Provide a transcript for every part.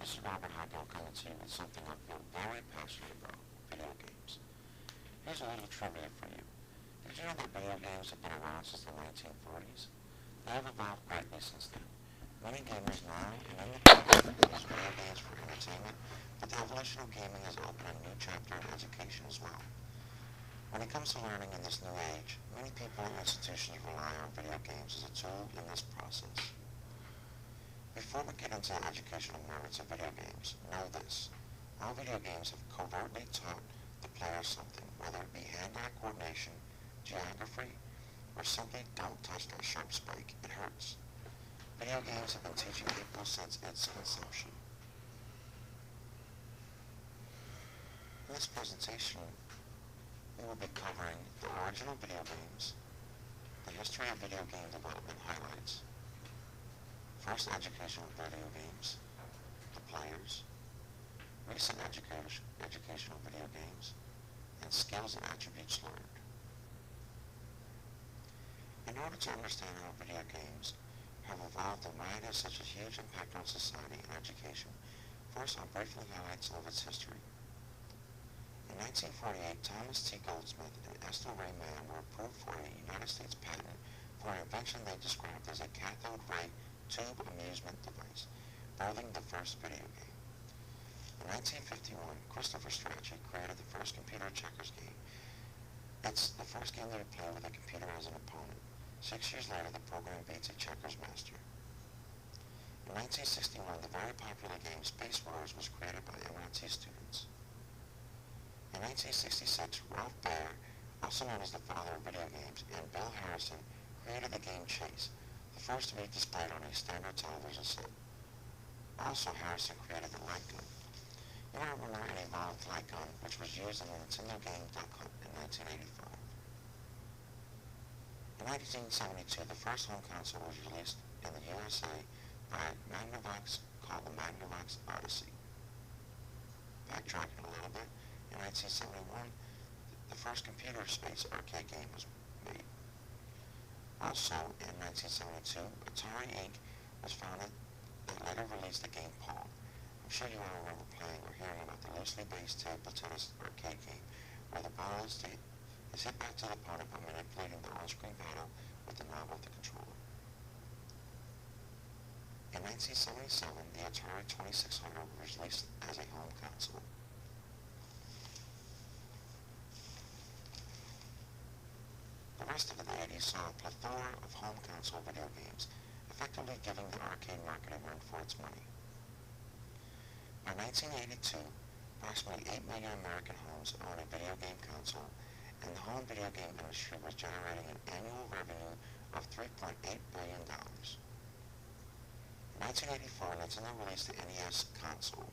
This is Robert Heidel coming to you with something I feel very passionate about, video games. Here's a little trivia for you. Did you know that video games have been around since the 1940s? They have evolved greatly since then. Many gamers now and in the past use video games for entertainment, but the evolution of gaming has opened a new chapter in education as well. When it comes to learning in this new age, many people and institutions rely on video games as a tool in this process. Before we get into the educational merits of video games, know this. All video games have covertly taught the player something, whether it be hand-eye coordination, geography, or simply don't touch that sharp spike, it hurts. Video games have been teaching people since its conception. In this presentation, we will be covering the original video games, the history of video game development highlights, first educational video games, the players, recent educational video games, and skills and attributes learned. In order to understand how video games have evolved and why it has such a huge impact on society and education, first I'll briefly highlight some of its history. In 1948, Thomas T. Goldsmith and Esther Ray Mann were approved for a United States patent for an invention they described as a cathode ray tube amusement device, birthing the first video game. In 1951, Christopher Strachey created the first computer checkers game. It's the first game that would play with a computer as an opponent. 6 years later, the program beats a checkers master. In 1961, the very popular game Space Wars was created by MIT students. In 1966, Ralph Baer, also known as the father of video games, and Bill Harrison created the game Chase, the first to be displayed on a standard television set. Also, Harrison created the light gun. You might remember an evolved light gun, which was used in the Nintendo game Duck Hunt in 1985. In 1972, the first home console was released in the USA by Magnavox called the Magnavox Odyssey. Backtracking a little bit, in 1971, the first computer space arcade game was made. Also, in 1972, Atari Inc. was founded that later released the game Pong. I'm sure you all remember playing or hearing about the loosely based table tennis arcade game where the ball is hit back to the opponent by manipulating the on-screen battle with the knob of the controller. In 1977, the Atari 2600 was released as a home console. The rest of the 80s saw a plethora of home console video games, effectively giving the arcade market a run for its money. By 1982, approximately 8 million American homes owned a video game console, and the home video game industry was generating an annual revenue of $3.8 billion. In 1984, Nintendo released the NES console.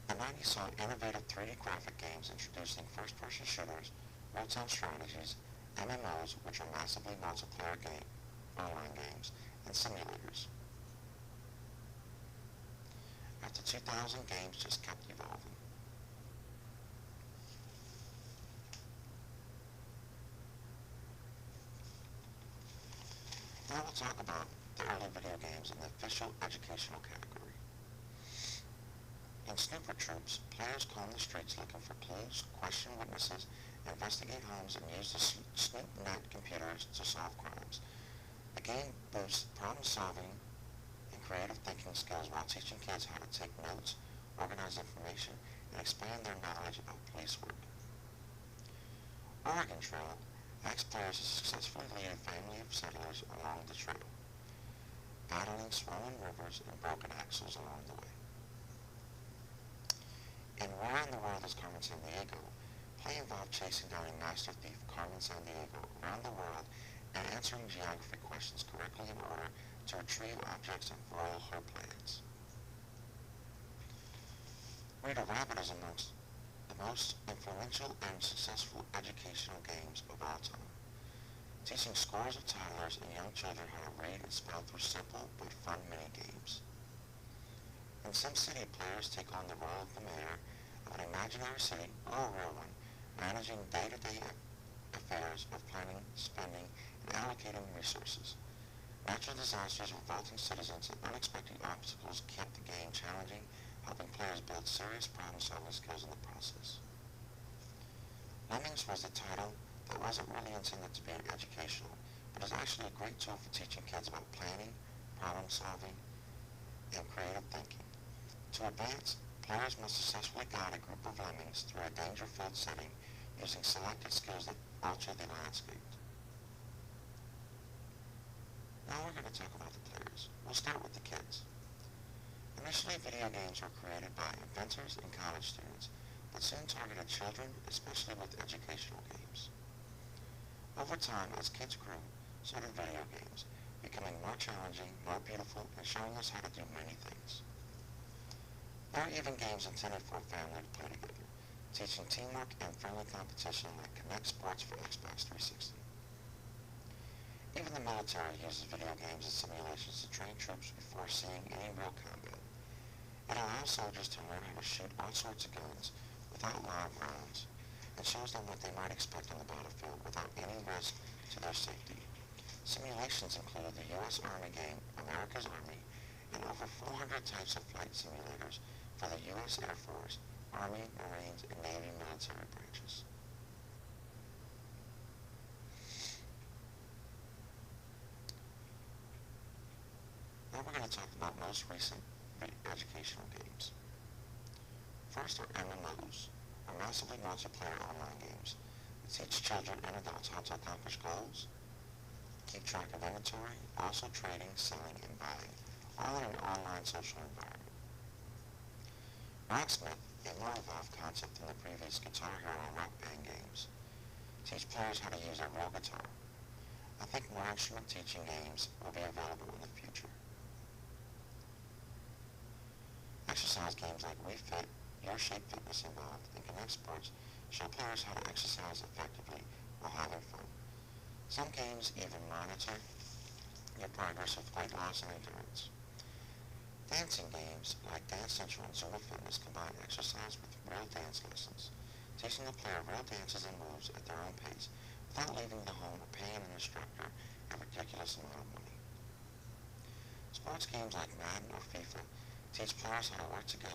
The 90s saw innovative 3D graphic games introducing first-person shooters, real-time strategies, MMOs, which are massively multiplayer online games, and simulators. After 2000, games just kept evolving. Now we'll talk about the early video games in the official educational category. In Snooper Troops, players comb the streets looking for clues, question witnesses, investigate homes, and use the SnoopNet computers to solve crimes. The game boosts problem-solving and creative thinking skills while teaching kids how to take notes, organize information, and expand their knowledge about police work. Oregon Trail asks players to successfully lead a family of settlers along the trail, battling swollen rivers and broken axles along the way. In Where in the World is Carmen Sandiego, play involved chasing down a master thief, Carmen Sandiego, around the world and answering geography questions correctly in order to retrieve objects and foil her plans. Rita Rabbit is amongst the most influential and successful educational games of all time, teaching scores of toddlers and young children how to read and spell through simple but fun mini-games. In SimCity, players take on the role of the mayor of an imaginary city or a real one, managing day-to-day affairs of planning, spending, and allocating resources. Natural disasters, revolting citizens, and unexpected obstacles kept the game challenging, helping players build serious problem-solving skills in the process. Lemmings was the title that wasn't really intended to be educational, but is actually a great tool for teaching kids about planning, problem-solving, and creative thinking. To advance, players must successfully guide a group of lemmings through a danger-filled setting using selected skills that alter the landscape. Now we're going to talk about the players. We'll start with the kids. Initially, video games were created by inventors and college students, but soon targeted children, especially with educational games. Over time, as kids grew, so did video games, becoming more challenging, more beautiful, and showing us how to do many things. There are even games intended for a family to play together, teaching teamwork and friendly competition like Connect Sports for Xbox 360. Even the military uses video games and simulations to train troops before seeing any real combat. It allows soldiers to learn how to shoot all sorts of guns without loud rounds, and shows them what they might expect on the battlefield without any risk to their safety. Simulations include the U.S. Army game, America's Army, and over 400 types of flight simulators for the U.S. Air Force, Army, Marines, and Navy military branches. Now we're going to talk about most recent educational games. First are MMOs, or massively multiplayer online games that teach children and adults how to accomplish goals, keep track of inventory, also trading, selling, and buying, all in an online social environment. Rocksmith, a more evolved concept than the previous Guitar Hero and Rock Band games, teach players how to use a real guitar. I think more instrument teaching games will be available in the future. Exercise games like Wii Fit, Your Shape Fitness Involved, and Connect Sports show players how to exercise effectively while having fun. Some games even monitor your progress with weight loss and endurance. Dancing games like Dance Central and Zumba Fitness combine exercise with real dance lessons, teaching the player real dances and moves at their own pace without leaving the home or paying an instructor a ridiculous amount of money. Sports games like Madden or FIFA teach players how to work together